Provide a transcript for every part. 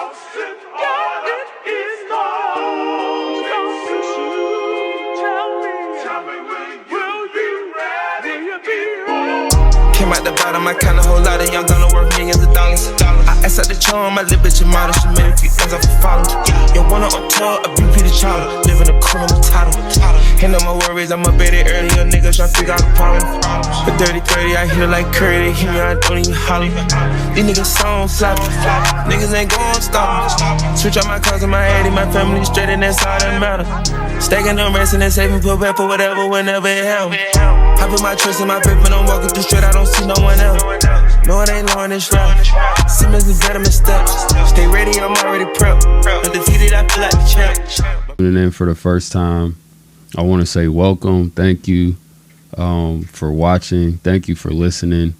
Came out the bottom, I count a whole lot of young gunner worth millions of dollars. I asked out the charm, my little bitch a model. She made a few ends off her follow. Yo, one on tour, a BP the child. Living a cool, I'm a title. Ain't no more worries, I'm up at it early. Young niggas tryna figure out the problem. For 30-30, I hit it like Curry. They hit me, I don't even holler. These niggas so floppy. Niggas ain't gon' stop me. Switch out my cars and my addy, my family straight, and that's all that matter. Stacking them rest and then saving, put back for whatever, whenever it happens. I put my trust in my paper, when I'm walking through straight, I don't see no one else. No, it ain't long this route. Simmons is better missteps. Stay ready, I'm already prepped. Undefeated, I feel like the champ. Tuning in for the first time, I want to say welcome. Thank you for watching. Thank you for listening.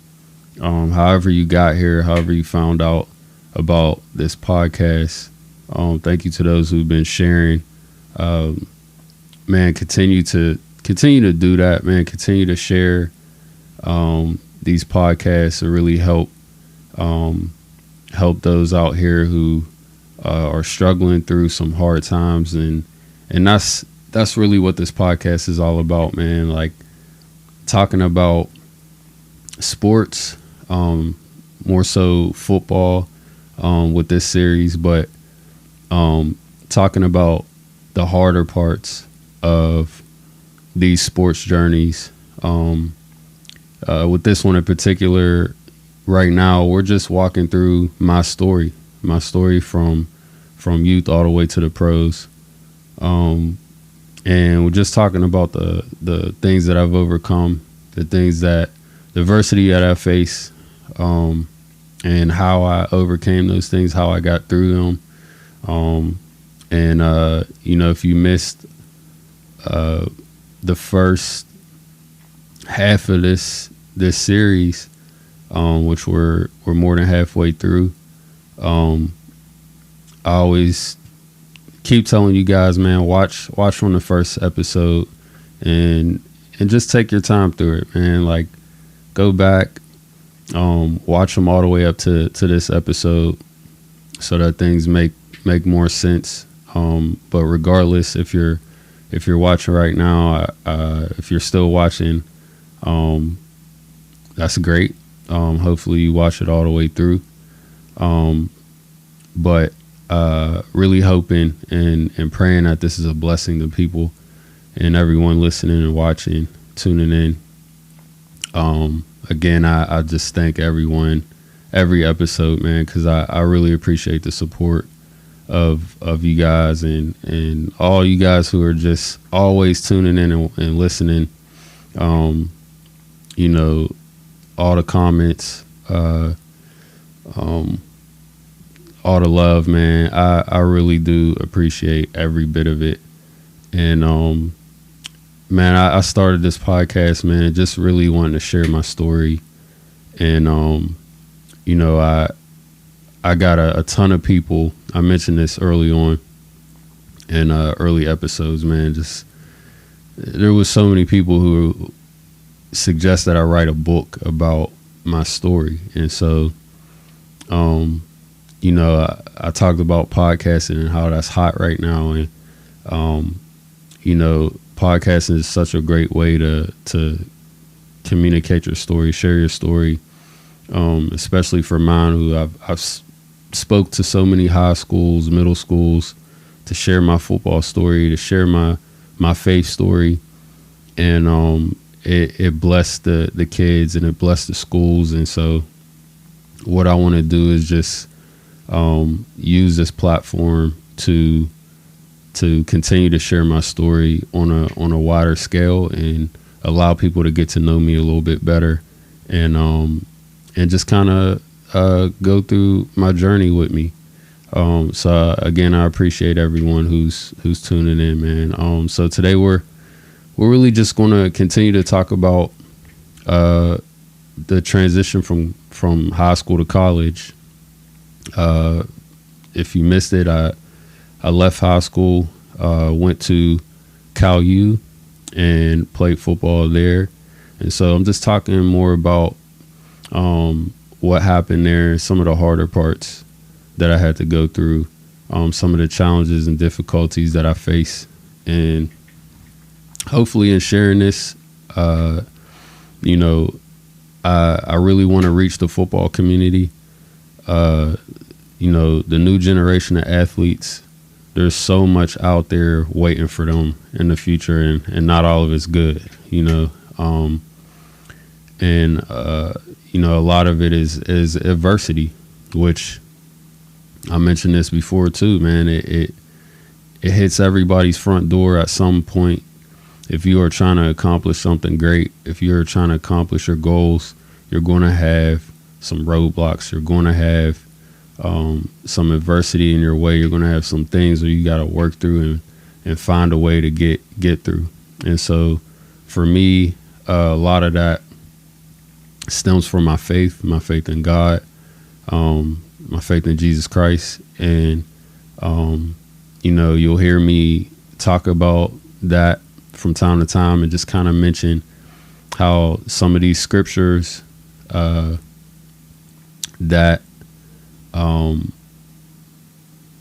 However you got here, however you found out about this podcast. Thank you to those who've been sharing. Man, continue to do that, man. Continue to share these podcasts to really help those out here who are struggling through some hard times, and that's really what this podcast is all about, man. Like talking about sports, more so football with this series, but talking about the harder parts of these sports journeys. With this one in particular, right now, we're just walking through my story from youth all the way to the pros. And we're just talking about the things that I've overcome, the adversity that I face, and how I overcame those things, how I got through them. If you missed the first half of this series, which we're more than halfway through, I always keep telling you guys, man, watch from the first episode and just take your time through it, man. Like go back, watch them all the way up to this episode so that things make more sense. But regardless, if you're watching right now, if you're still watching, that's great. Hopefully you watch it all the way through. But really hoping and praying that this is a blessing to people and everyone listening and watching, tuning in. Again, I just thank everyone, every episode, man, because I really appreciate the support of you guys and all you guys who are just always tuning in and listening. All the comments, all the love, man. I really do appreciate every bit of it. And man, I started this podcast, man, just really wanting to share my story. And I got a ton of people. I mentioned this early on in early episodes, man. Just there was so many people who suggest that I write a book about my story. And so, I talked about podcasting and how that's hot right now. And, podcasting is such a great way to communicate your story, share your story, especially for mine, who I've spoke to so many high schools, middle schools, to share my football story, to share my faith story. And it blessed the kids and it blessed the schools. And so what I want to do is just use this platform to continue to share my story on a wider scale and allow people to get to know me a little bit better, and just kind of go through my journey with me. So again, I appreciate everyone who's tuning in, man. So today we're really just going to continue to talk about the transition from high school to college. If you missed it, I left high school, went to Cal U and played football there. And so I'm just talking more about what happened there, some of the harder parts that I had to go through, some of the challenges and difficulties that I face. And hopefully in sharing this, you know, I really want to reach the football community. You know, the new generation of athletes, there's so much out there waiting for them in the future, and not all of it's good, you know. You know, a lot of it is adversity, which I mentioned this before too, man. It hits everybody's front door at some point. If you are trying to accomplish something great, if you're trying to accomplish your goals, you're going to have some roadblocks. You're going to have some adversity in your way. You're going to have some things where you got to work through and find a way to get through. And so for me, a lot of that stems from my faith in God, my faith in Jesus Christ. And, you know, you'll hear me talk about that from time to time and just kind of mention how some of these scriptures that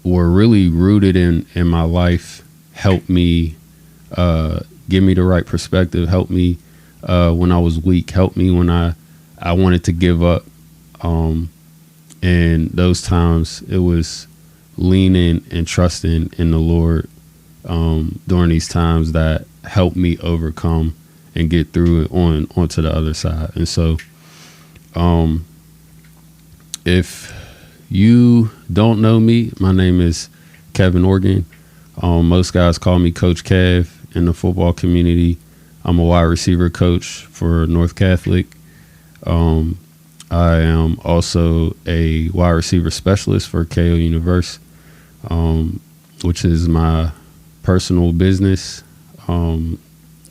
were really rooted in my life helped me give me the right perspective, helped me when I was weak, helped me when I wanted to give up. And those times it was leaning and trusting in the Lord during these times that helped me overcome and get through it onto the other side. And so if you don't know me, my name is Kevin Organ. Most guys call me Coach Kev in the football community. I'm a wide receiver coach for North Catholic. I am also a wide receiver specialist for KO Universe, which is my personal business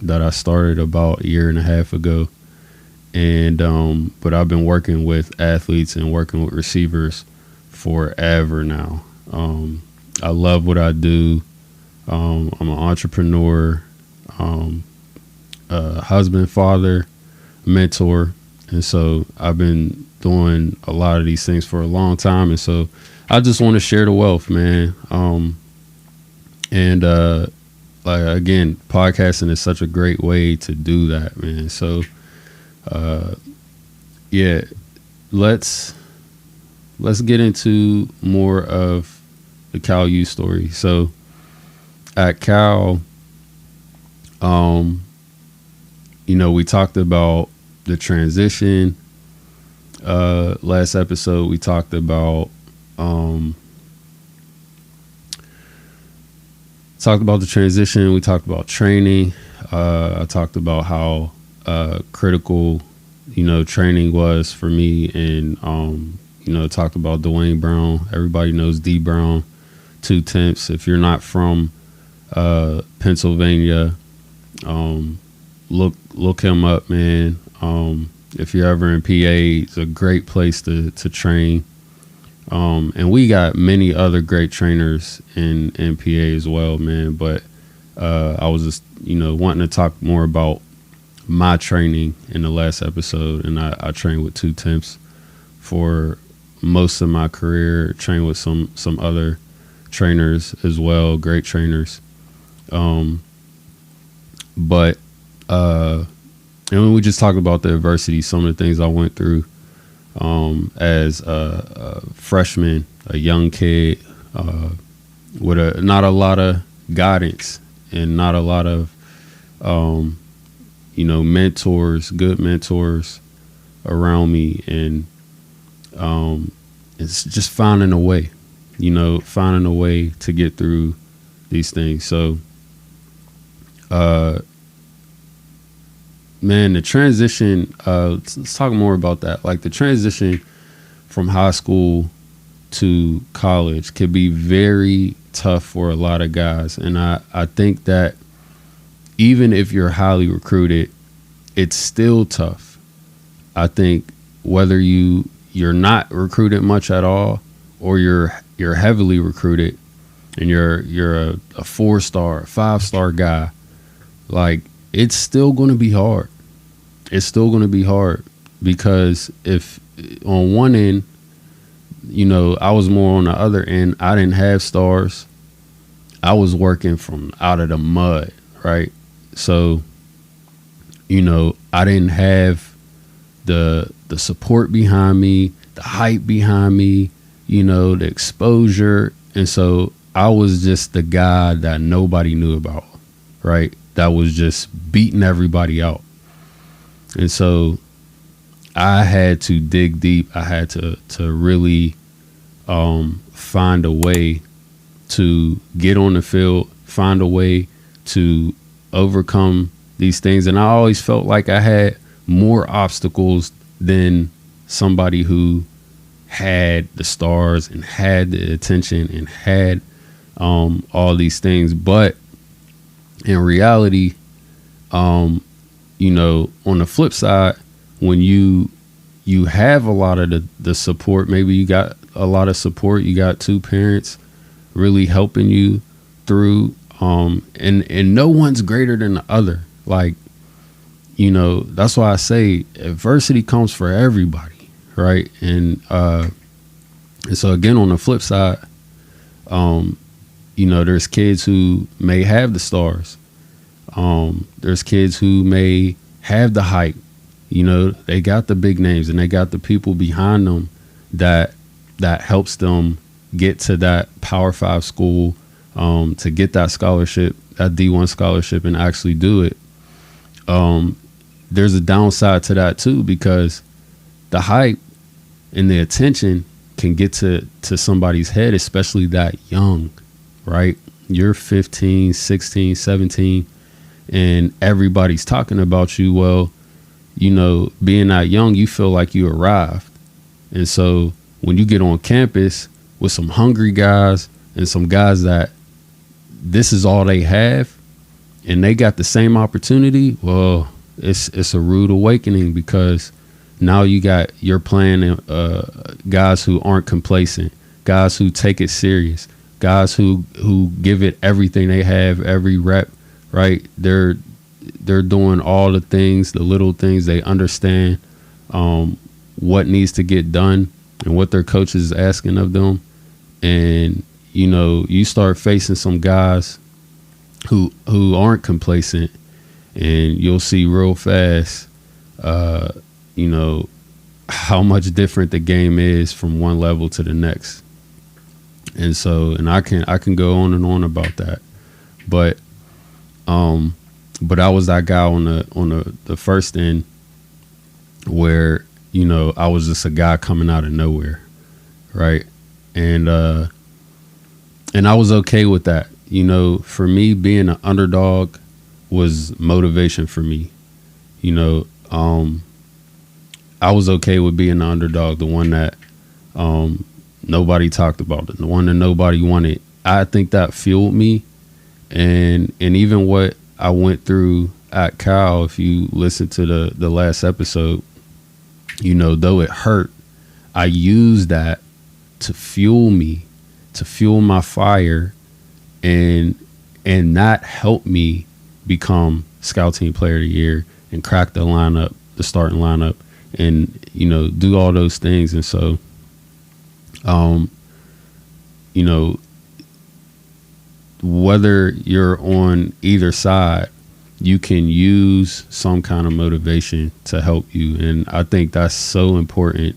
that I started about a year and a half ago. And but I've been working with athletes and working with receivers forever now. I love what I do. I'm an entrepreneur, husband, father, mentor. And so I've been doing a lot of these things for a long time. And so I just want to share the wealth, man. Like, again, podcasting is such a great way to do that, man. So, yeah, let's get into more of the Cal U story. So at Cal, you know, we talked about the transition. Last episode, we talked about the transition. We talked about training. I talked about how critical, you know, training was for me, and you know, talked about Dwayne Brown. Everybody knows D Brown, 2 Temps. If you're not from Pennsylvania, look him up, man. If you're ever in PA, it's a great place to train. And we got many other great trainers in PA as well, man. But I was just, you know, wanting to talk more about my training in the last episode. And I trained with 2 Temps for most of my career, trained with some other trainers as well, great trainers. And when we just talked about the adversity, some of the things I went through as a freshman, a young kid, with not a lot of guidance and not a lot of, you know, mentors, good mentors around me. And it's just finding a way, you know, finding a way to get through these things. So, man, the transition, let's talk more about that. Like, the transition from high school to college could be very tough for a lot of guys. And I think that even if you're highly recruited, it's still tough. I think whether you're not recruited much at all, or you're heavily recruited and you're a 4-star, 5-star guy, like, it's still going to be hard. It's still going to be hard, because if on one end, I was more on the other end. I didn't have stars. I was working from out of the mud, right? So, I didn't have the support behind me, the hype behind me, the exposure. And so I was just the guy that nobody knew about, right? That was just beating everybody out. And so I had to dig deep. I had to really find a way to get on the field, find a way to overcome these things. And I always felt like I had more obstacles than somebody who had the stars and had the attention and had all these things. But in reality, on the flip side, when you have a lot of the support, maybe you got a lot of support, you got two parents really helping you through, and no one's greater than the other. Like, that's why I say adversity comes for everybody, right? And so again, on the flip side, there's kids who may have the stars. There's kids who may have the hype. They got the big names and they got the people behind them that helps them get to that Power 5 school, to get that scholarship, that D1 scholarship, and actually do it. There's a downside to that too, because the hype and the attention can get to somebody's head, especially that young, right? You're 15, 16, 17, and everybody's talking about you. Well, being that young, you feel like you arrived. And so when you get on campus with some hungry guys and some guys that this is all they have and they got the same opportunity, well, it's a rude awakening, because now you're playing guys who aren't complacent, guys who take it serious, guys who give it everything they have, every rep, right? They're doing all the things, the little things. They understand what needs to get done and what their coach is asking of them. And, you start facing some guys who aren't complacent, and you'll see real fast, how much different the game is from one level to the next. And so, and I can go on and on about that, but I was that guy on the first end where, I was just a guy coming out of nowhere, right? And I was okay with that. For me, being an underdog was motivation for me. I was okay with being the underdog, the one that nobody talked about, the one that nobody wanted. I think that fueled me, and even what I went through at Cal, if you listen to the last episode, though it hurt, I used that to fuel me, to fuel my fire, and that helped me become Scout Team Player of the Year and crack the lineup, the starting lineup, and do all those things. And so whether you're on either side, you can use some kind of motivation to help you. And I think that's so important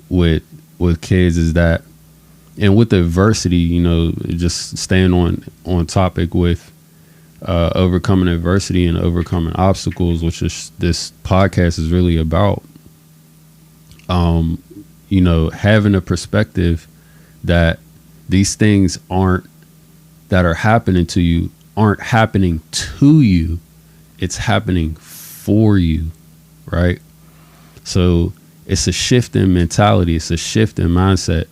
with kids, is that, and with adversity, just staying on topic with overcoming adversity and overcoming obstacles, which is this podcast is really about. Having a perspective that these things that are happening to you aren't happening to you, it's happening for you, right? So it's a shift in mentality, it's a shift in mindset.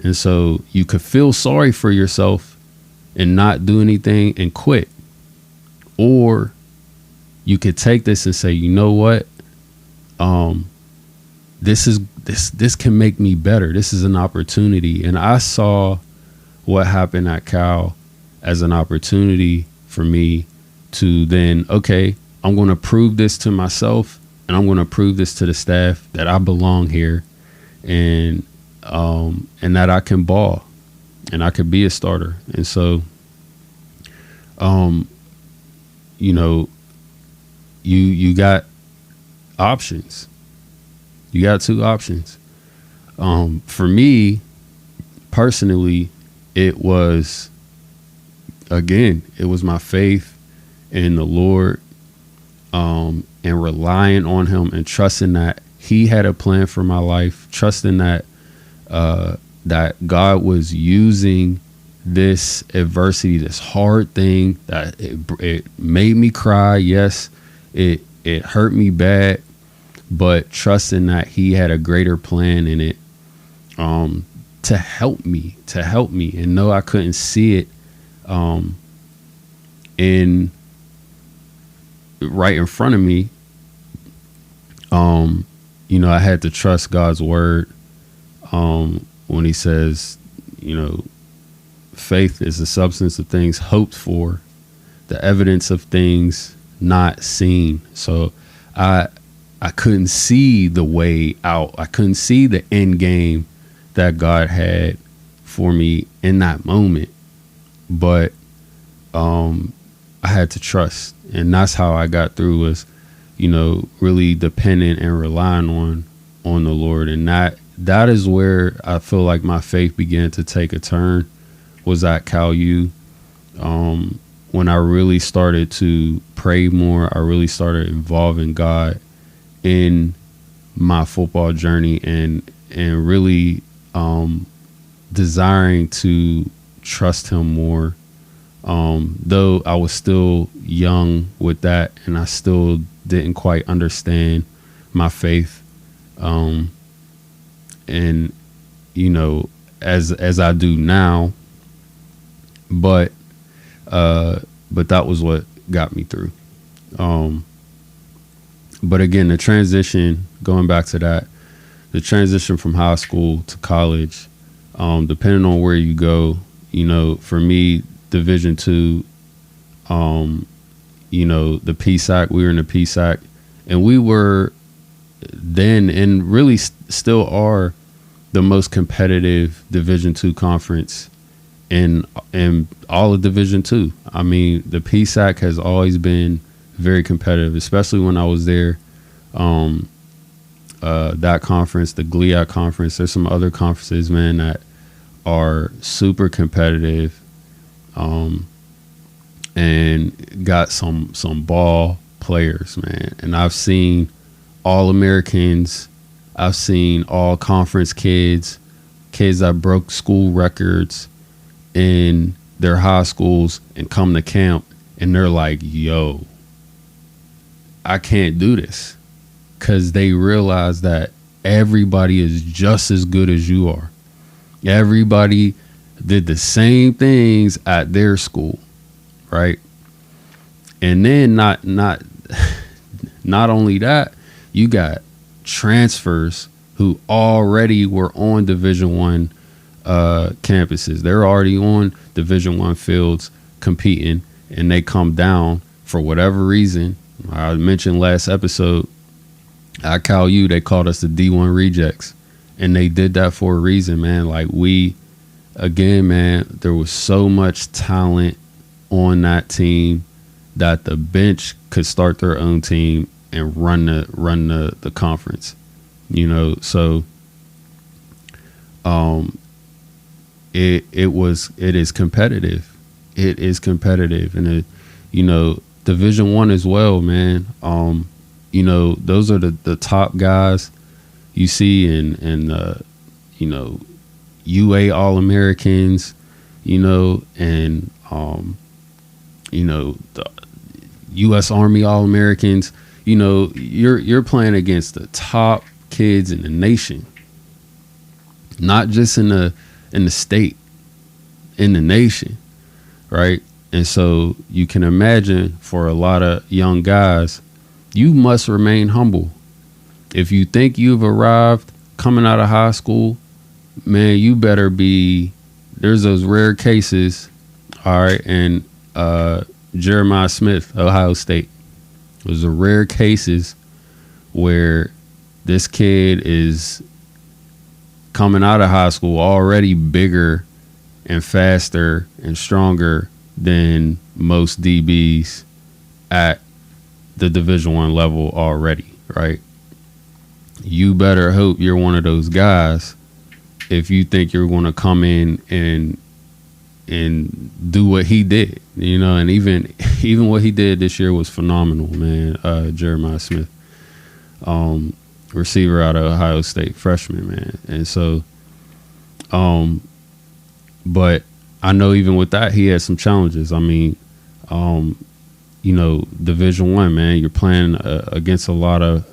And so you could feel sorry for yourself and not do anything and quit. Or you could take this and say, you know what? This can make me better. This is an opportunity. And I saw what happened at Cal as an opportunity for me to then, okay, I'm going to prove this to myself, and I'm going to prove this to the staff that I belong here, and that I can ball and I could be a starter. And so, you know, you got options. You got two options. For me personally, it was my faith in the Lord, and relying on him and trusting that he had a plan for my life, trusting that that God was using this adversity, this hard thing, that it made me cry. Yes, it hurt me bad, but trusting that he had a greater plan in it, to help me and know I couldn't see it in right in front of me. You know, I had to trust God's word when he says, you know, faith is the substance of things hoped for, the evidence of things not seen. So I couldn't see the way out. I couldn't see the end game that God had for me in that moment. But I had to trust. And that's how I got through, was, you know, really dependent and relying on the Lord. And that is where I feel like my faith began to take a turn, was at Cal U. When I really started to pray more, I really started involving God in my football journey, and really desiring to trust him more. Though I was still young with that, and I still didn't quite understand my faith. And, you know, as I do now, but that was what got me through. But again, the transition, going back to that, the transition from high school to college, depending on where you go, you know, for me, Division II, you know, the PSAC, we were in the PSAC, and we were then, and really still are, the most competitive Division II conference in all of Division II. I mean, the PSAC has always been very competitive, especially when I was there. That conference, the GLIAC conference, there's some other conferences, man, that are super competitive, and got some ball players, man. And I've seen All-Americans, I've seen all conference kids that broke school records in their high schools and come to camp, and they're like, yo, I can't do this, because they realize that everybody is just as good as you are. Everybody did the same things at their school, right? And then not only that, you got transfers who already were on Division I campuses. They're already on Division I fields competing, and they come down for whatever reason. I mentioned last episode, at Cal U, they called us the D1 rejects, and they did that for a reason, man. Like, again, man, there was so much talent on that team that the bench could start their own team and run the conference, you know. So it is competitive. It is competitive, and you know, Division I as well, man. You know, those are the top guys you see in you know, UA All-Americans, you know, and you know, the U.S. Army All-Americans. You know, you're playing against the top kids in the nation, not just in the state, in the nation, right? And so you can imagine, for a lot of young guys, you must remain humble. If you think you've arrived coming out of high school, man, you better be. There's those rare cases, all right, and Jeremiah Smith, Ohio State. Those are rare cases where this kid is coming out of high school already bigger and faster and stronger than most DBs at the Division I level already, right? You better hope you're one of those guys if you think you're going to come in and do what he did, you know. And even what he did this year was phenomenal, man. Jeremiah Smith, receiver out of Ohio State, freshman, man. And so, but I know even with that, he had some challenges. I mean, you know, Division I, man, you're playing against a lot of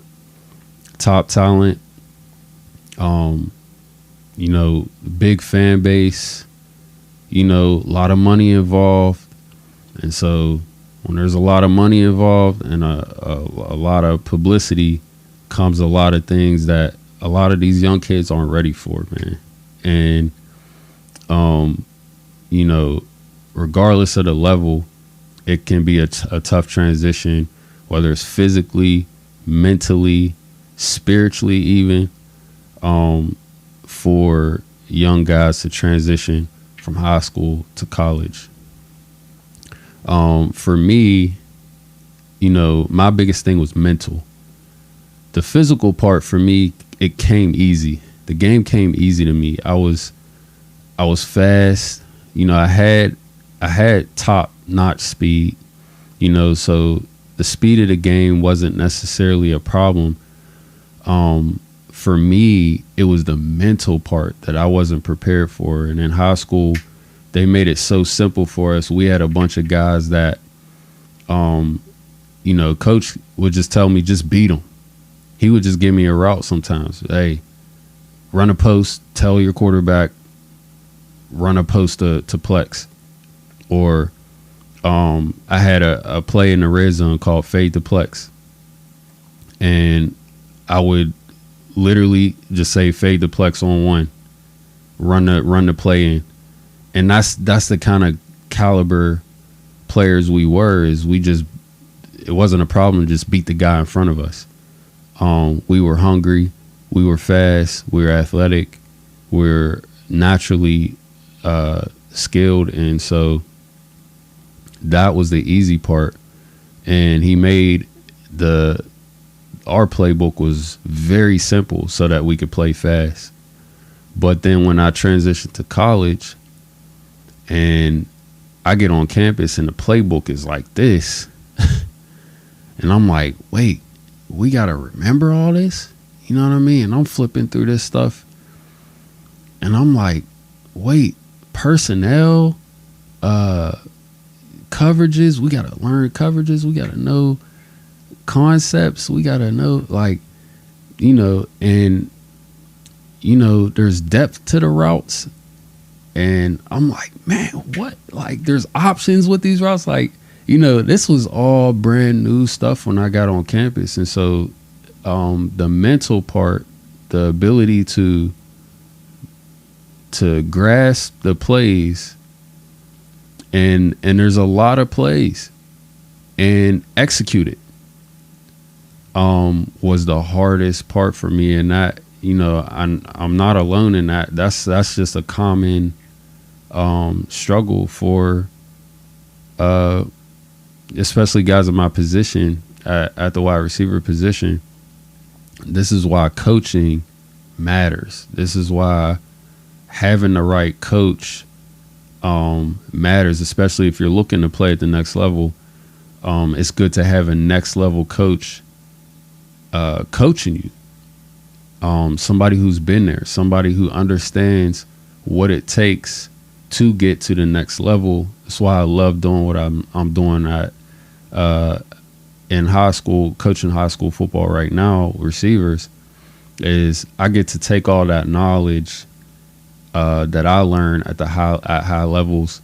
top talent. You know, big fan base. You know, a lot of money involved. And so when there's a lot of money involved and a lot of publicity, comes a lot of things that a lot of these young kids aren't ready for, man. And, you know, regardless of the level, it can be a tough transition, whether it's physically, mentally, spiritually even, for young guys to transition from high school to college. For me, you know, my biggest thing was mental. The physical part for me, it came easy. The game came easy to me. I was fast. You know, I had top-notch speed. You know, so the speed of the game wasn't necessarily a problem. For me, it was the mental part that I wasn't prepared for. And in high school, they made it so simple for us. We had a bunch of guys that, you know, coach would just tell me, just beat them. He would just give me a route sometimes. Hey, run a post, tell your quarterback, run a post to plex. Or I had a play in the red zone called fade to plex. And I would literally just say fade to plex on one, run the play in. And that's the kind of caliber players we were. It wasn't a problem to just beat the guy in front of us. We were hungry, we were fast, we were athletic, we were naturally skilled, and so that was the easy part. And he made our playbook was very simple so that we could play fast. But then when I transitioned to college and I get on campus and the playbook is like this, and I'm like, wait, we got to remember all this? You know what I mean? And I'm flipping through this stuff and I'm like, wait, personnel, coverages, we got to learn coverages, we got to know concepts, we got to know, like, you know, and, you know, there's depth to the routes. And I'm like, man, what? Like, there's options with these routes. Like, you know, this was all brand new stuff when I got on campus. And so the mental part, the ability to grasp the plays, and there's a lot of plays, and execute it was the hardest part for me. And that, you know, I'm not alone in that. That's just a common struggle for especially guys in my position at the wide receiver position. This is why coaching matters. This is why having the right coach matters, especially if you're looking to play at the next level. It's good to have a next level coach coaching you. Somebody who's been there, somebody who understands what it takes to get to the next level. That's why I love doing what I'm doing in high school, coaching high school football right now, receivers, is I get to take all that knowledge that I learn at high levels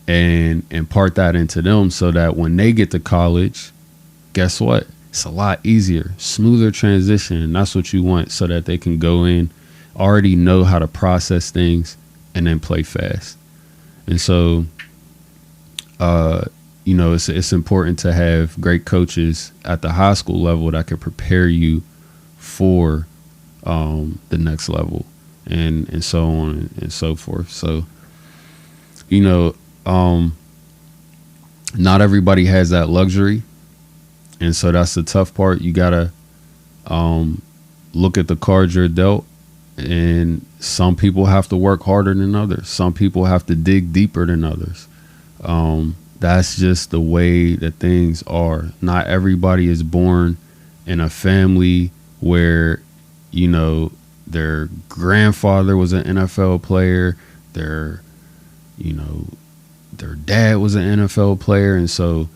and impart that into them so that when they get to college, guess what? It's a lot easier, smoother transition. And that's what you want, so that they can go in, already know how to process things, and then play fast. And so, you know, it's important to have great coaches at the high school level that can prepare you for the next level. and so on and so forth. So, you know, not everybody has that luxury. And so that's the tough part. You gotta look at the cards you're dealt, and some people have to work harder than others. Some people have to dig deeper than others. That's just the way that things are. Not everybody is born in a family where, you know, their grandfather was an NFL player, their dad was an NFL player, and so,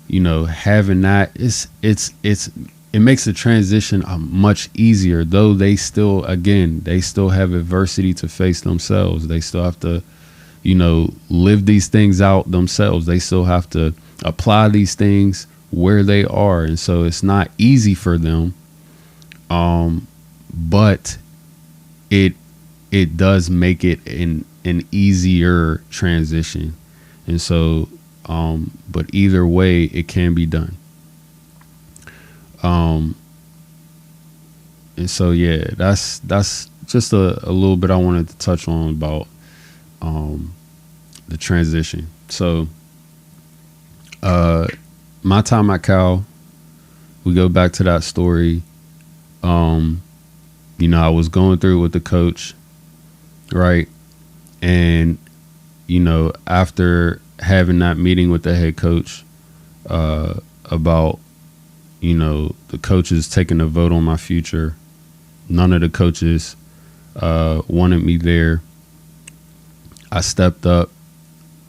you know, having that, it makes the transition much easier. Though they still have adversity to face themselves. They still have to, you know, live these things out themselves. They still have to apply these things where they are, and so it's not easy for them. But it does make it an easier transition, and so. But either way, it can be done. And so, yeah, that's just a little bit I wanted to touch on about the transition. So, my time at Cal, we go back to that story. You know, I was going through it with the coach, right? And, you know, after having that meeting with the head coach about, you know, the coaches taking a vote on my future. None of the coaches wanted me there. I stepped up.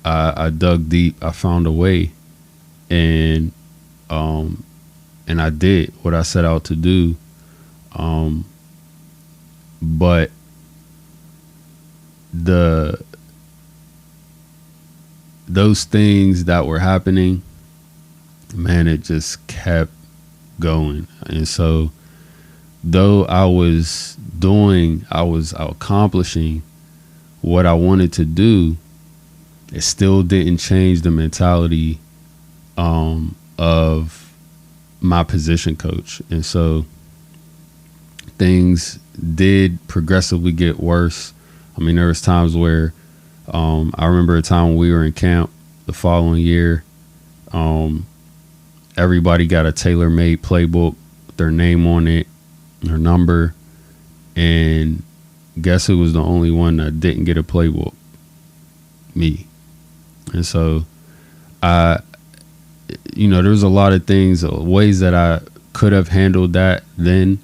I dug deep. I found a way, and I did what I set out to do. But those things that were happening, man, it just kept going. And so though I was accomplishing what I wanted to do, it still didn't change the mentality of my position coach. And so things did progressively get worse. I mean, there was times where I remember a time when we were in camp the following year. Everybody got a tailor-made playbook with their name on it, their number, and guess who was the only one that didn't get a playbook? Me. And so there was a lot of things, ways that I could have handled that then.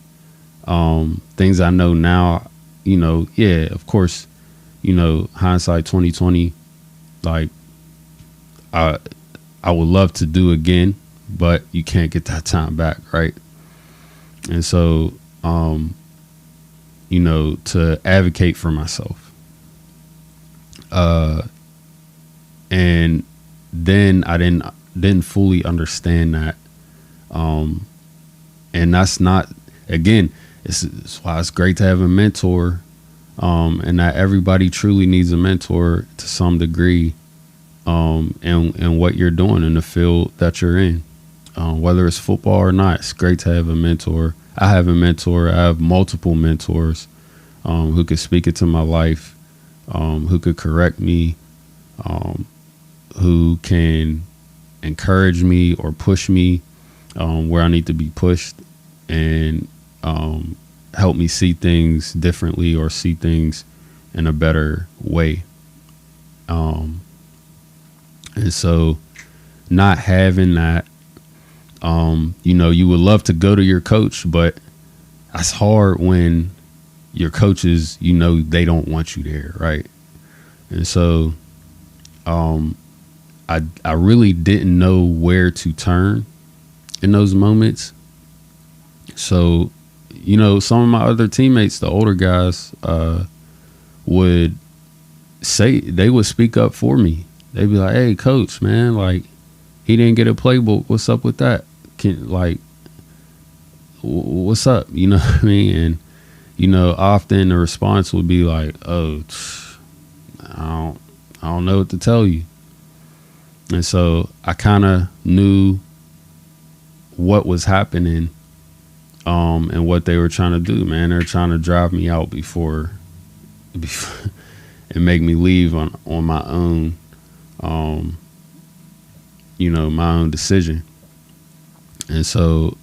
Things I know now, yeah, of course, hindsight 2020, like I would love to do again, but you can't get that time back, right? And so, to advocate for myself. And then I didn't fully understand that. And that's not, again, it's why it's great to have a mentor, and that everybody truly needs a mentor to some degree, and what you're doing in the field that you're in, whether it's football or not. It's great to have a mentor. I have a mentor. I have multiple mentors who could speak into my life, who could correct me, who can encourage me or push me where I need to be pushed, and help me see things differently or see things in a better way. And so not having that, you would love to go to your coach, but that's hard when your coaches, they don't want you there, right? And so I really didn't know where to turn in those moments. So, some of my other teammates, the older guys, would speak up for me. They'd be like, "Hey, coach, man, like, he didn't get a playbook. What's up with that? What's up?" You know what I mean? And, often the response would be like, "Oh, I don't know what to tell you." And so I kind of knew what was happening, and what they were trying to do, man. They're trying to drive me out before and make me leave on my own, my own decision. And so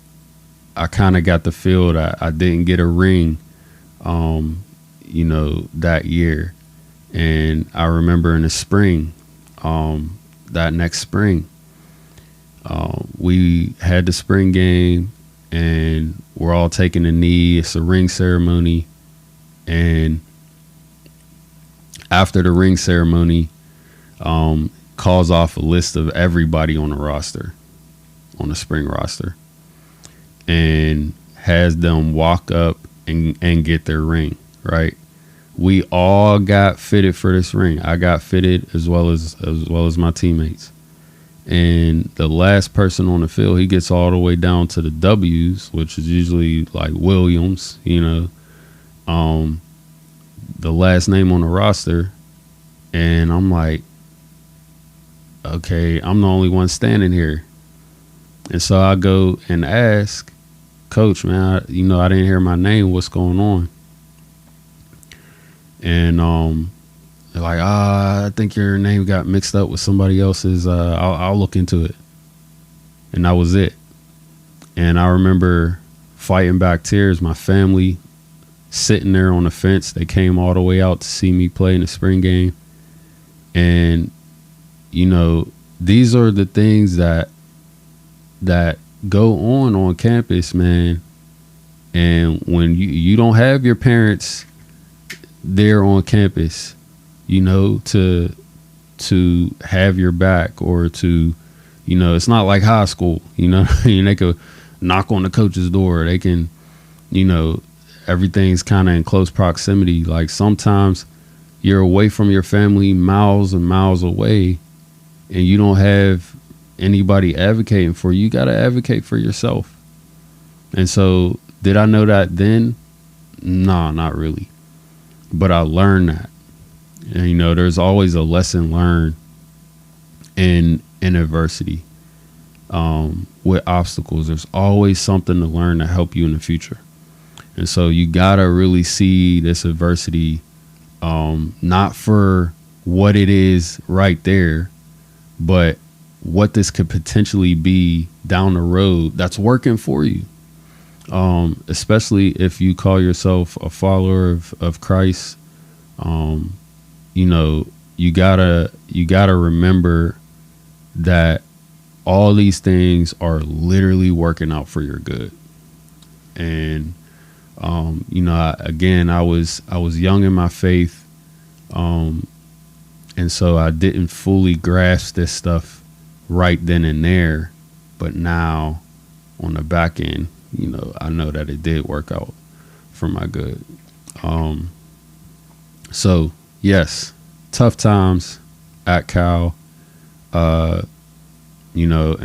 I kind of got the feel that I didn't get a ring, that year. And I remember in the spring, that next spring, we had the spring game and we're all taking a knee. It's a ring ceremony. And after the ring ceremony, calls off a list of everybody on the roster, on the spring roster, and has them walk up and get their ring, right? We all got fitted for this ring. I got fitted as well as my teammates. And the last person on the field, he gets all the way down to the W's, which is usually like Williams, the last name on the roster. And I'm like, okay, I'm the only one standing here. And so I go and ask, Coach, man, I didn't hear my name. What's going on? And they're like, I think your name got mixed up with somebody else's. I'll look into it. And that was it. And I remember fighting back tears. My family sitting there on the fence. They came all the way out to see me play in the spring game. And, these are the things that go on campus, man. And when you don't have your parents there on campus, to have your back, or to, it's not like high school, they could knock on the coach's door. They can, everything's kind of in close proximity. Like sometimes you're away from your family miles and miles away, and you don't have anybody advocating for you. You got to advocate for yourself. And so did I know that then? No, not really. But I learned that. And, there's always a lesson learned in adversity, with obstacles. There's always something to learn to help you in the future. And so you got to really see this adversity, not for what it is right there, but what this could potentially be down the road that's working for you. Especially if you call yourself a follower of Christ, you gotta remember that all these things are literally working out for your good. And, I was young in my faith. And so I didn't fully grasp this stuff right then and there. But now on the back end, I know that it did work out for my good. So yes, tough times at Cal, and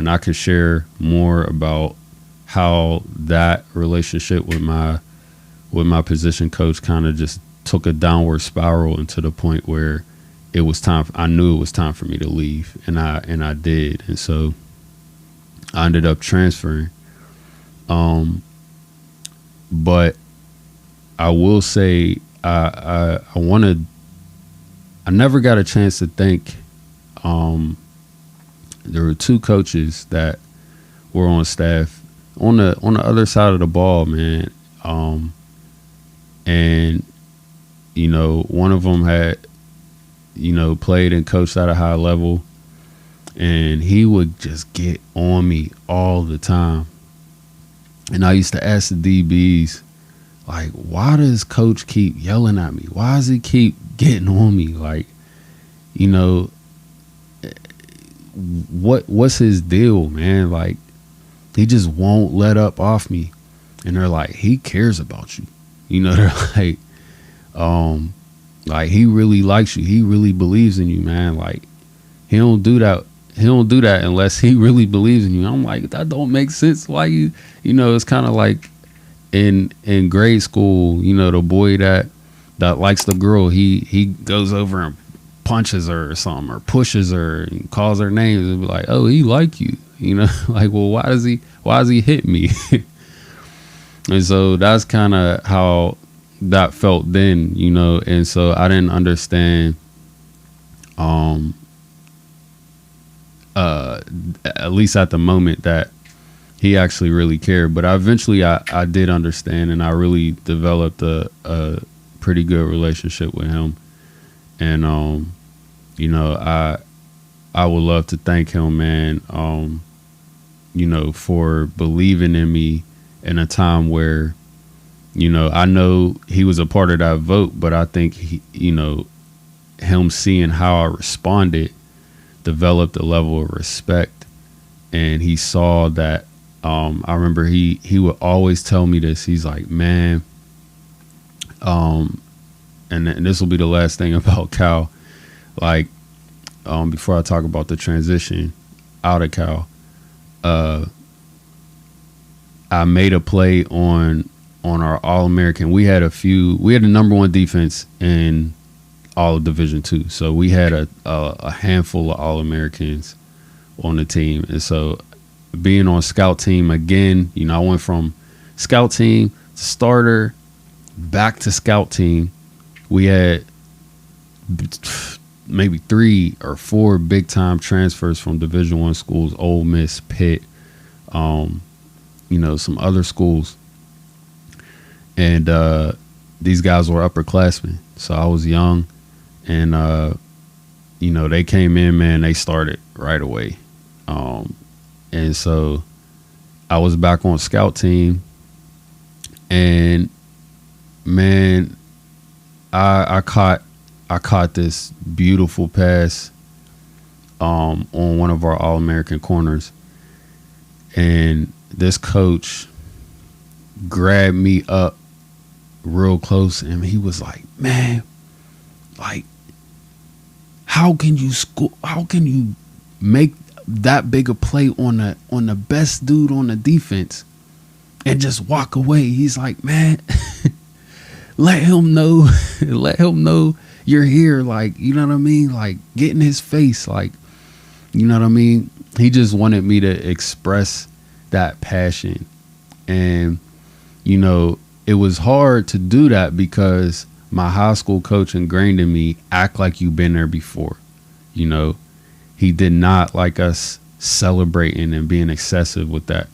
I could share more about how that relationship with my position coach kind of just took a downward spiral into the point where it was time. I knew it was time for me to leave, and I did. And so I ended up transferring. But I will say I never got a chance to thank. There were two coaches that were on staff on the other side of the ball, man. And one of them had played and coached at a high level, and he would just get on me all the time. And I used to ask the DBs, like, why does coach keep yelling at me? Why does he keep getting on me? Like, what's his deal, man? Like, he just won't let up off me. And they're like, he cares about you. They're like, he really likes you. He really believes in you, man. Like, he don't do that unless he really believes in you. I'm like, that don't make sense. Why you, it's kind of like in grade school, the boy that likes the girl, he goes over and punches her or something, or pushes her and calls her names and be like, oh, he like you, like, well, why does he hit me? And so that's kind of how that felt then, you know, and so I didn't understand, at least at the moment, that he actually really cared. But I did understand, and I really developed a pretty good relationship with him. And you know, I would love to thank him, man, you know, for believing in me in a time where, you know, I know he was a part of that vote, but I think he, you know, him seeing how I responded developed a level of respect, and he saw that. I remember he would always tell me this. He's like, man, and this will be the last thing about Cal. Like, before I talk about the transition out of Cal, I made a play on our All-American. We had the number one defense in all of Division II. So we had a handful of All-Americans on the team. And so being on scout team again, you know, I went from scout team to starter back to scout team. We had maybe 3 or 4 big time transfers from Division I schools, Ole Miss, Pitt, you know, some other schools. And these guys were upperclassmen. So I was young, and you know, they came in, man, they started right away. And so I was back on scout team, and man, I caught this beautiful pass on one of our All-American corners, and this coach grabbed me up real close, and he was like, man, like, how can you make that big a play on the best dude on the defense and just walk away? He's like, man, let him know you're here. Like, you know what I mean? Like, get in his face. Like, you know what I mean? He just wanted me to express that passion. And, you know, it was hard to do that because my high school coach ingrained in me, act like you've been there before. You know, he did not like us celebrating and being excessive with that.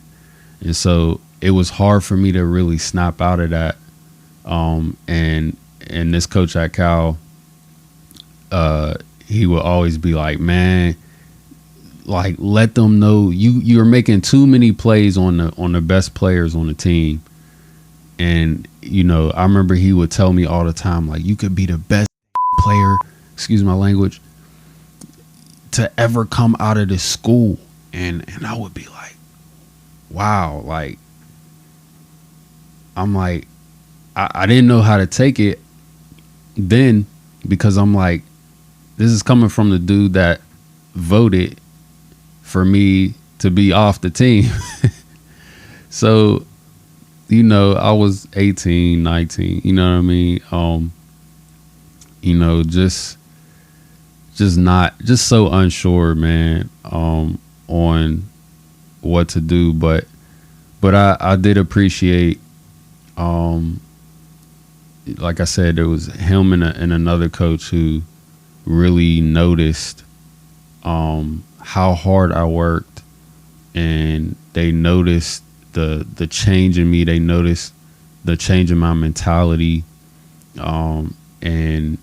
And so it was hard for me to really snap out of that. And this coach at Cal, he would always be like, man, like, let them know you're making too many plays on the best players on the team. And, you know, I remember he would tell me all the time, like, you could be the best player, excuse my language, to ever come out of this school. And I would be like, wow, like, I'm like, I didn't know how to take it then, because I'm like, this is coming from the dude that voted for me to be off the team. So, you know, I was 18, 19, you know what I mean? You know, just so unsure, man, on what to do. But I did appreciate, like I said, there was him and another coach who really noticed how hard I worked, and they noticed the change in me. They noticed the change in my mentality, and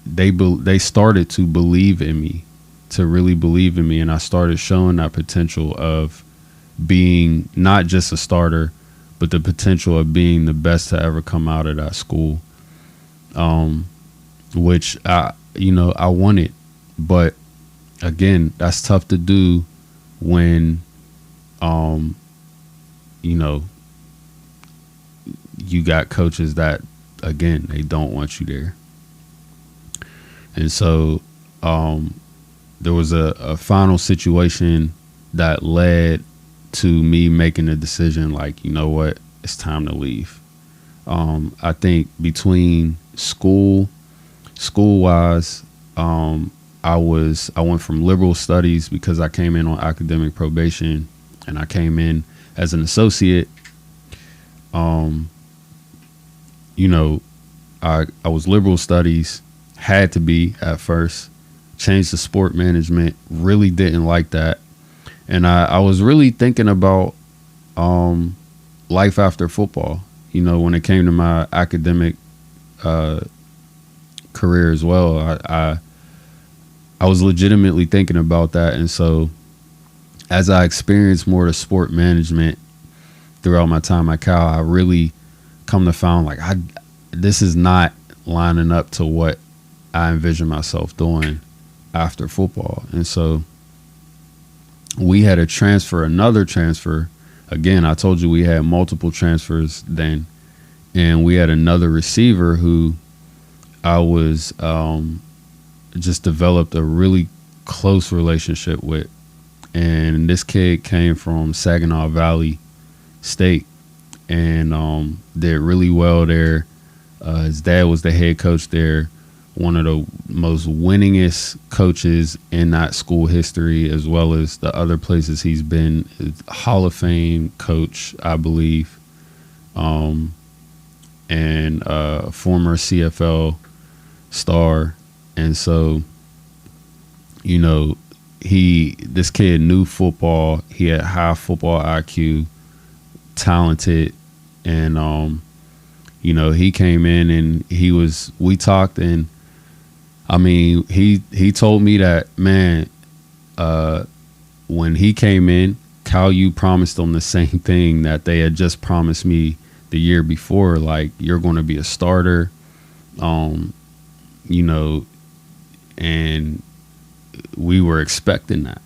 they started to believe in me, to really believe in me, and I started showing that potential of being not just a starter, but the potential of being the best to ever come out of that school, which I wanted. But again, that's tough to do when, you know, you got coaches that, again, they don't want you there. And so there was a final situation that led to me making a decision, like, you know what, it's time to leave. I think between school-wise, I went from liberal studies because I came in on academic probation, and I came in as an associate. You you know, I was liberal studies, had to be at first, changed to sport management, really didn't like that. And I was really thinking about life after football, you know, when it came to my academic career as well. I was legitimately thinking about that. And so as I experienced more of sport management throughout my time at Cal, I really come to find like this is not lining up to what I envision myself doing after football. And so we had another transfer. Again, I told you we had multiple transfers then. And we had another receiver who I was just developed a really close relationship with. And this kid came from Saginaw Valley State and did really well there. His dad was the head coach there, one of the most winningest coaches in that school history, as well as the other places he's been. Hall of Fame coach, I believe, and former CFL star. And so, you know, this kid knew football. He had high football IQ, talented, and you know, he came in and we talked, and I mean, he told me that, man, when he came in, Cal U promised him the same thing that they had just promised me the year before, like, you're going to be a starter, you know, and we were expecting that.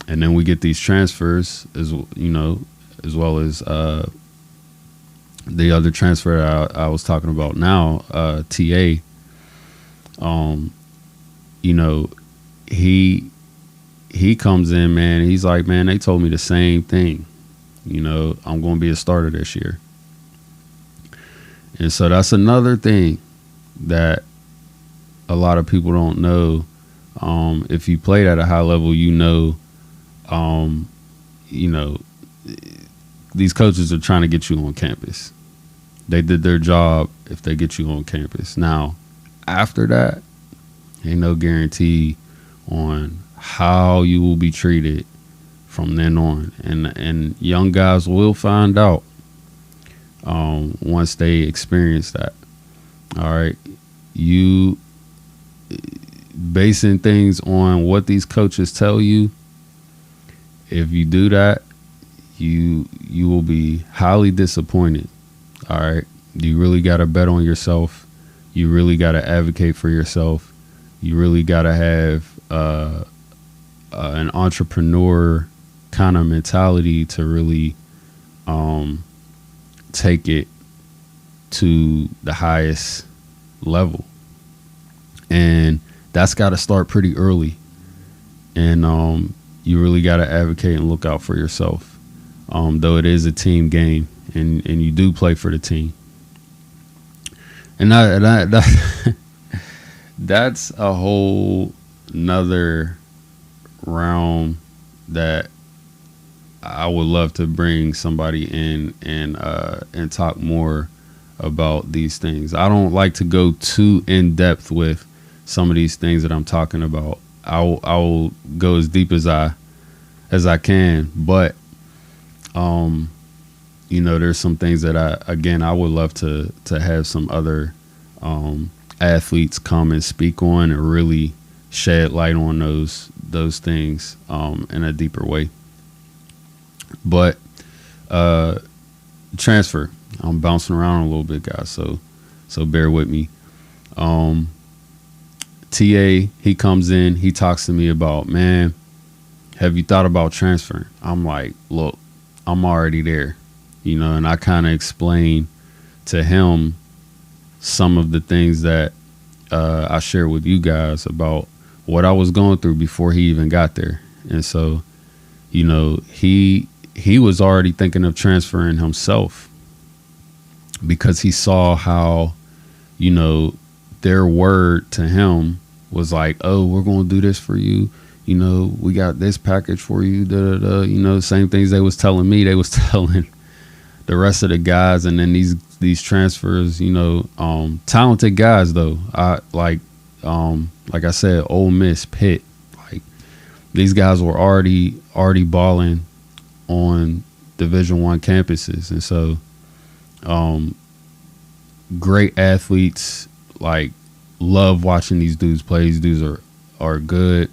And then we get these transfers, as you know, as well as the other transfer that I was talking about now, TA. You know, he comes in, man. He's like, man, they told me the same thing. You know, I'm going to be a starter this year. And so that's another thing that a lot of people don't know. If you played at a high level, you know, these coaches are trying to get you on campus. They did their job if they get you on campus. Now, after that, ain't no guarantee on how you will be treated from then on. And young guys will find out once they experience that. All right. You basing things on what these coaches tell you, if you do that, you will be highly disappointed. All right. You really got to bet on yourself. You really got to advocate for yourself. You really got to have an entrepreneur kind of mentality to really take it to the highest level. And that's got to start pretty early. And you really got to advocate and look out for yourself, though it is a team game, and you do play for the team. And that that's a whole nother realm that I would love to bring somebody in and talk more about these things. I don't like to go too in depth with some of these things that I'm talking about. I will go as deep as I can, but you know, there's some things that I would love to have some other athletes come and speak on and really shed light on those things in a deeper way. But transfer, I'm bouncing around a little bit, guys, so bear with me. TA, he comes in, he talks to me about, man, have you thought about transferring? I'm like, look, I'm already there, you know, and I kind of explained to him some of the things that I shared with you guys about what I was going through before he even got there. And so, you know, he was already thinking of transferring himself because he saw how, you know, their word to him was like, oh, we're going to do this for you. You know, we got this package for you. Da, da, da. You know, same things they was telling me, they was telling the rest of the guys. And then these transfers, talented guys though. Like I said, Ole Miss, Pitt, like these guys were already balling on Division I campuses, and so great athletes. Like, love watching these dudes play. These dudes are good,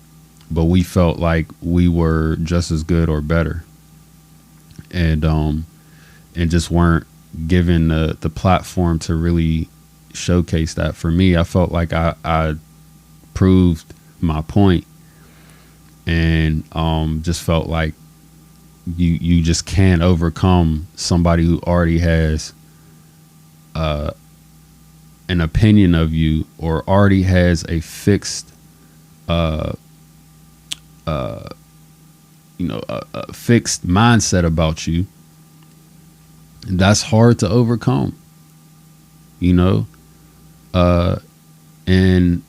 but we felt like we were just as good or better, and just weren't given the platform to really showcase that. For me, I felt like I proved my point, and just felt like you just can't overcome somebody who already has an opinion of you, or already has a fixed a fixed mindset about you. That's hard to overcome, and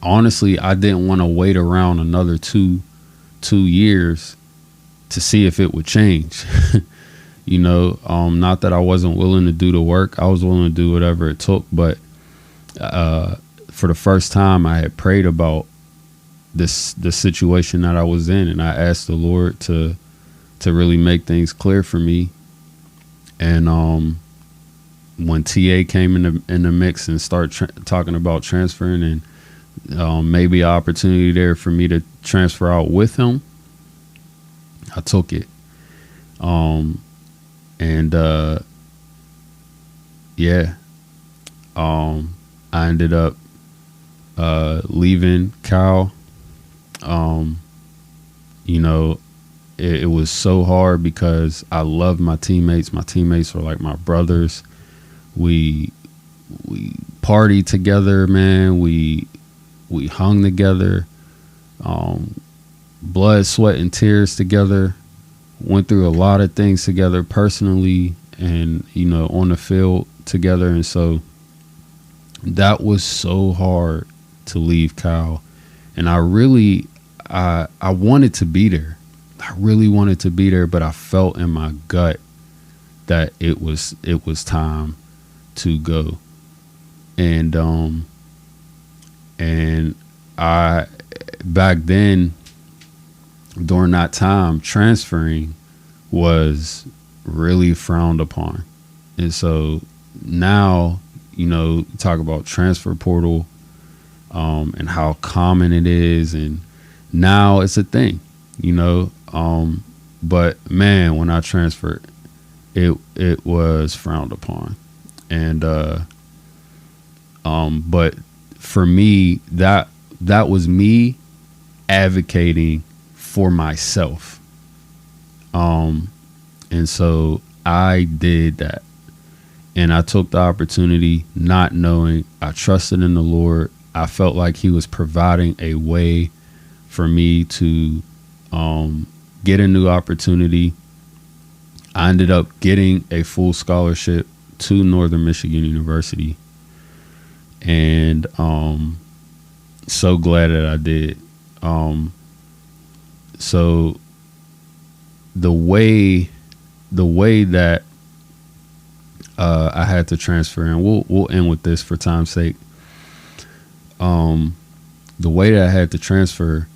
honestly, I didn't want to wait around another two years to see if it would change. Not that I wasn't willing to do the work. I was willing to do whatever it took, but for the first time, I had prayed about the situation that I was in, and I asked the Lord to really make things clear for me. And when TA came in the mix and started talking about transferring, and maybe an opportunity there for me to transfer out with him, I took it. I ended up leaving Cal. It was so hard because I loved my teammates. My teammates were like my brothers. We partied together, man. We hung together, blood, sweat, and tears together. Went through a lot of things together personally, and on the field together. And so that was so hard to leave Cal, and I wanted to be there. I really wanted to be there, but I felt in my gut that it was time to go. And I, back then, during that time, transferring was really frowned upon. And so now, talk about transfer portal, and how common it is, and now it's a thing, but man, when I transferred, it was frowned upon. And but for me, that was me advocating for myself. And so I did that, and I took the opportunity, not knowing. I trusted in the Lord. I felt like he was providing a way for me to get a new opportunity. I ended up getting a full scholarship to Northern Michigan University, and so glad that I did. So the way that I had to transfer, and we'll end with this for time's sake. The way that I had to transfer,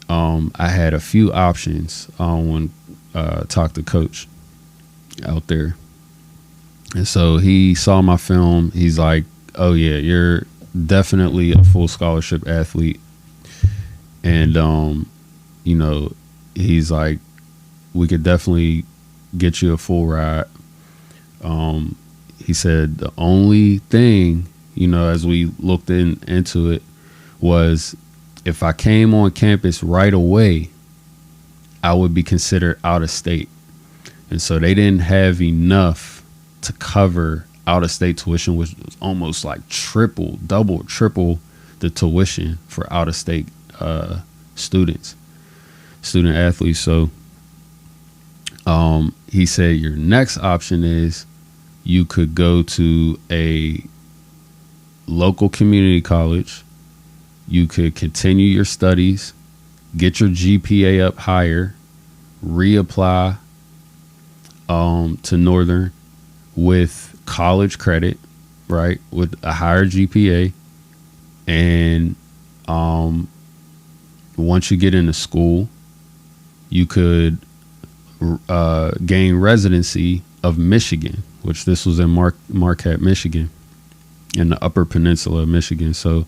I had a few options when talked to coach out there. And so he saw my film. He's like, oh yeah, you're definitely a full scholarship athlete. And, he's like, we could definitely get you a full ride. He said the only thing, as we looked into it, was if I came on campus right away, I would be considered out of state. And so they didn't have enough to cover out of state tuition, which was almost like triple the tuition for out of state student athletes. So he said your next option is you could go to a local community college. You could continue your studies, get your GPA up higher, reapply to Northern, with college credit, right, with a higher GPA. And once you get into school, you could gain residency of Michigan, which this was in Marquette, Michigan, in the Upper Peninsula of Michigan. So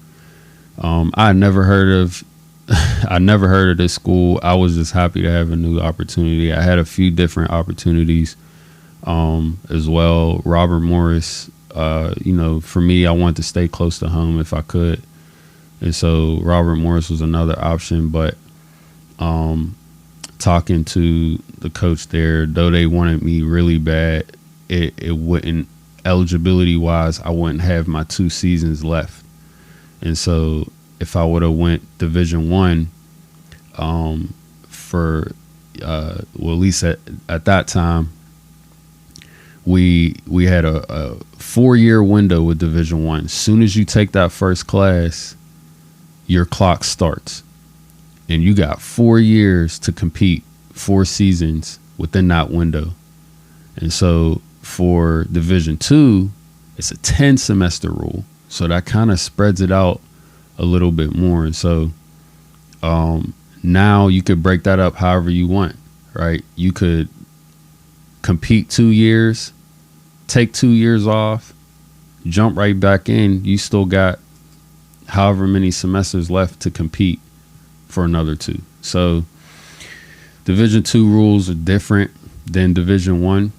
I never heard of this school. I was just happy to have a new opportunity. I had a few different opportunities as well. Robert Morris, for me, I wanted to stay close to home if I could. And so Robert Morris was another option. But talking to the coach there, though they wanted me really bad, it wouldn't, eligibility wise, I wouldn't have my 2 seasons left. And so if I would have went Division I, at least at that time, we had a 4-year window with Division I. As soon as you take that first class, your clock starts, and you got 4 years to compete, 4 seasons within that window. And so for Division II, it's a 10 semester rule. So that kind of spreads it out a little bit more. And so now you could break that up however you want, right? You could compete 2 years, take 2 years off, jump right back in. You still got however many semesters left to compete for another 2. So Division II rules are different than Division I.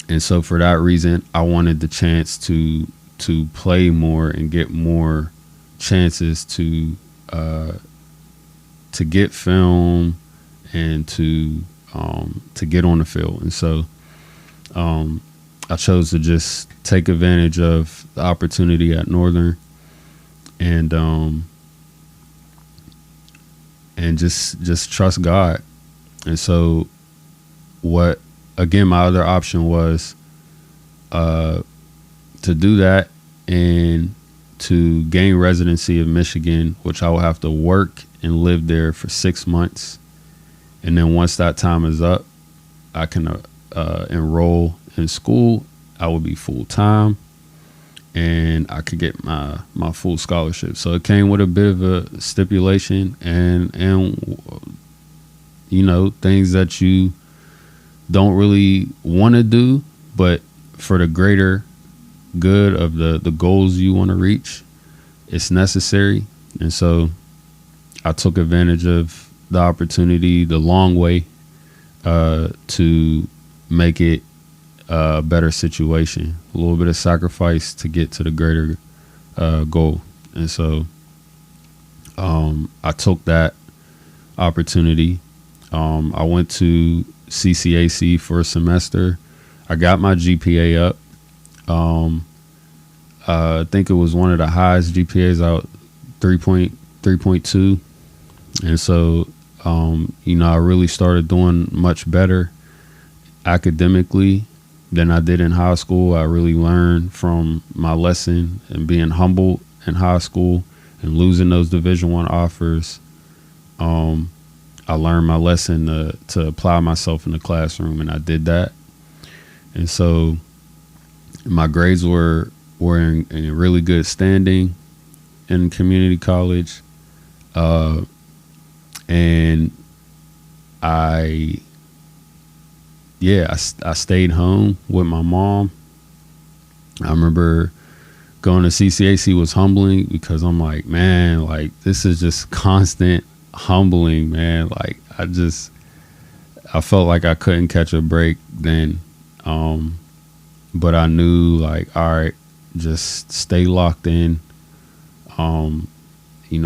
And so for that reason, I wanted the chance to play more and get more chances to get film and to get on the field. And so I chose to just take advantage of the opportunity at Northern and just trust God. And so my other option was to do that and to gain residency of Michigan, which I will have to work and live there for 6 months. And then once that time is up, I can enroll in school. I will be full time and I could get my full scholarship. So it came with a bit of a stipulation and things that you don't really want to do, but for the greater good of the goals you want to reach, it's necessary. And so I took advantage of the opportunity the long way to make it a better situation, a little bit of sacrifice to get to the greater goal. And so I took that opportunity. I went to CCAC for a semester. I got my GPA up. I think it was one of the highest GPAs out, 3.2. And so, I really started doing much better academically than I did in high school. I really learned from my lesson and being humbled in high school and losing those Division I offers. I learned my lesson to apply myself in the classroom, and I did that. And so my grades were in really good standing in community college. And I stayed home with my mom. I remember going to CCAC was humbling because I'm like, man, like this is just constant humbling, man. Like I felt like I couldn't catch a break then. But I knew like, all right, just stay locked in.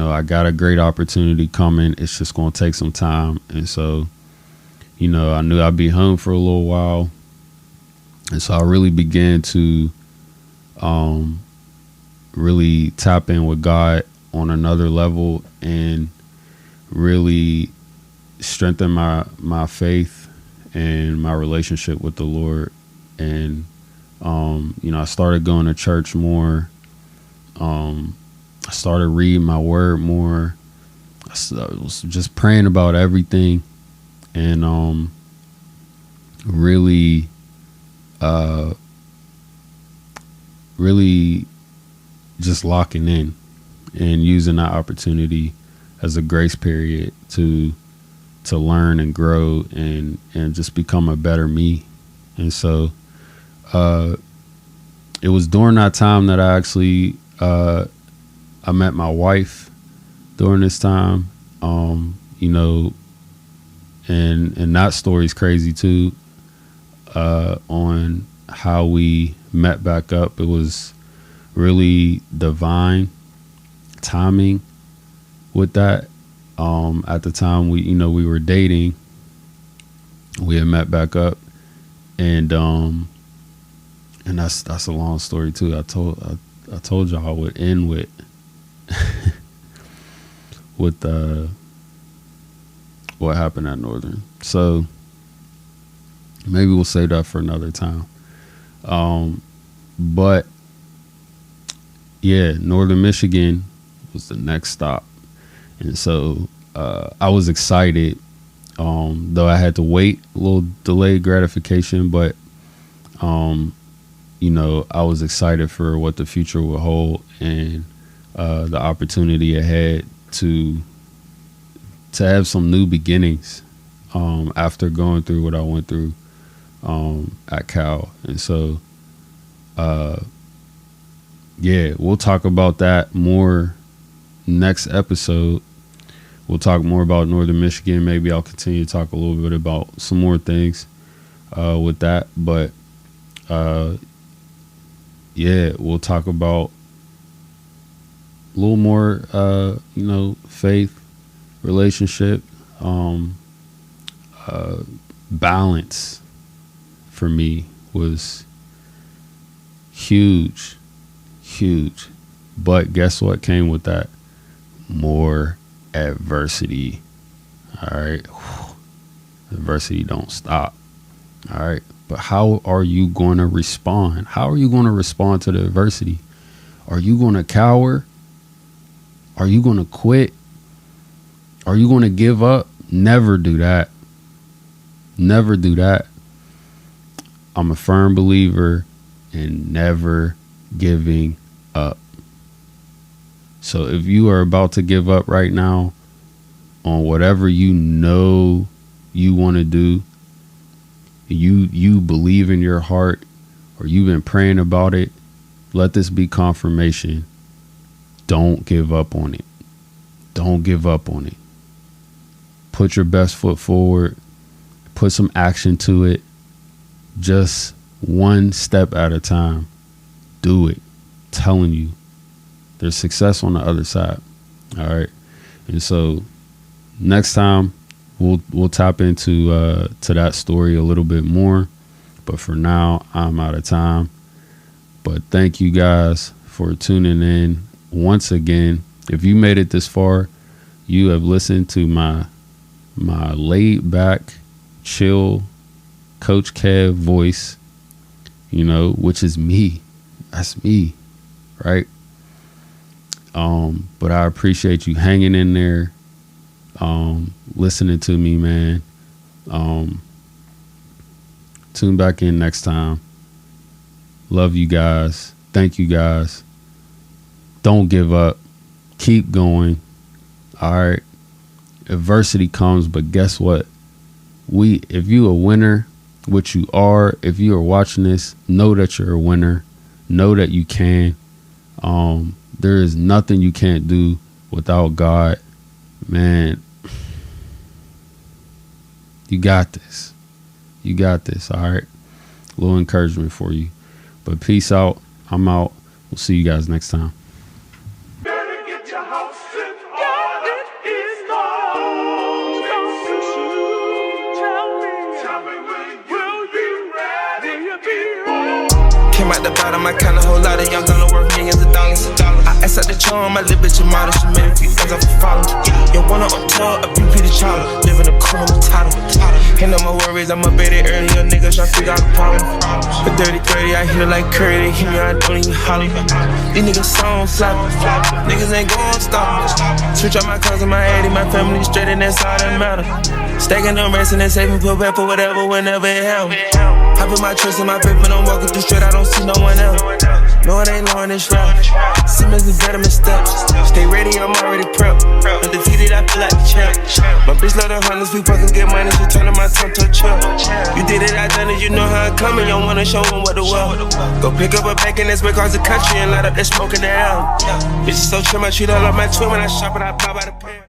I got a great opportunity coming. It's just going to take some time. And so, I knew I'd be home for a little while. And so I really began to really tap in with God on another level and really strengthen my faith and my relationship with the Lord. And, I started going to church more. I started reading my word more. I was just praying about everything and really really just locking in and using that opportunity as a grace period to learn and grow and just become a better me. And so it was during that time that I actually I met my wife during this time. You know, and that story's crazy too, on how we met back up. It was really divine timing with that. At the time we were dating, we had met back up, and that's a long story too. I told y'all I would end with with what happened at Northern. So maybe we'll save that for another time. But yeah, Northern Michigan was the next stop. And so I was excited, though I had to wait, a little delayed gratification, but you know, I was excited for what the future would hold and the opportunity ahead to have some new beginnings after going through what I went through at Cal. And so yeah, we'll talk about that more next episode. We'll talk more about Northern Michigan. Maybe I'll continue to talk a little bit about some more things with that. But yeah, we'll talk about a little more, you know, faith, relationship, balance for me was huge. But guess what came with that? More adversity. All right. Adversity don't stop. All right. But how are you going to respond? How are you going to respond to the adversity? Are you going to cower? Are you going to quit? Are you going to give up? Never do that. Never do that. I'm a firm believer in never giving up. So if you are about to give up right now on whatever you know you want to do, you believe in your heart, or you've been praying about it, let this be confirmation. Don't give up on it. Don't give up on it. Put your best foot forward. Put some action to it. Just one step at a time. Do it. I'm telling you, there's success on the other side. All right. And so next time we'll tap into to that story a little bit more. But for now, I'm out of time. But thank you guys for tuning in once again. If you made it this far, you have listened to my laid back, chill Coach Kev voice, you know, which is me. That's me, right? But I appreciate you hanging in there, listening to me, man. Tune back in next time. Love you guys. Thank you guys. Don't give up. Keep going. All right. Adversity comes, but guess what? If you a winner, which you are, if you are watching this, know that you're a winner. Know that you can. There is nothing you can't do without God. Man, you got this. You got this, all right? A little encouragement for you. But peace out. I'm out. We'll see you guys next time. Came out the bottom, I count a whole lot of young gonna worth millions of dollars. I asked out the charm, my little bitch a model. She made a few ends off the follow. Yo, wanna on tour, a beauty the child. Live in a cool title. Ain't no more worries, I'm up at it early. Your niggas tryna figure out the problem. But 30-30, I hit it like Curry. They hit me, I don't even holler. These niggas songs flopping. Niggas ain't gon' stop. Switch out my cars and my 80, my family straight, and that's all that matter. Stacking them rest and then saving, put back for whatever, whenever it happens. I put my trust in my paper, when I'm walking through straight, I don't see no one else. No, it ain't long this route. Simmons be better missteps. Stay ready, I'm already prepped. Undefeated, I feel like the champ. My bitch love the hunters, we fucking get money. She turning my tongue to a champ. You did it, I done it, you know how it coming. You don't wanna show them what the world. Go pick up a bag and that's across the country and light up that smoke in the air. Bitch is so trim, I treat her like my twin when I shop and I buy by the pair.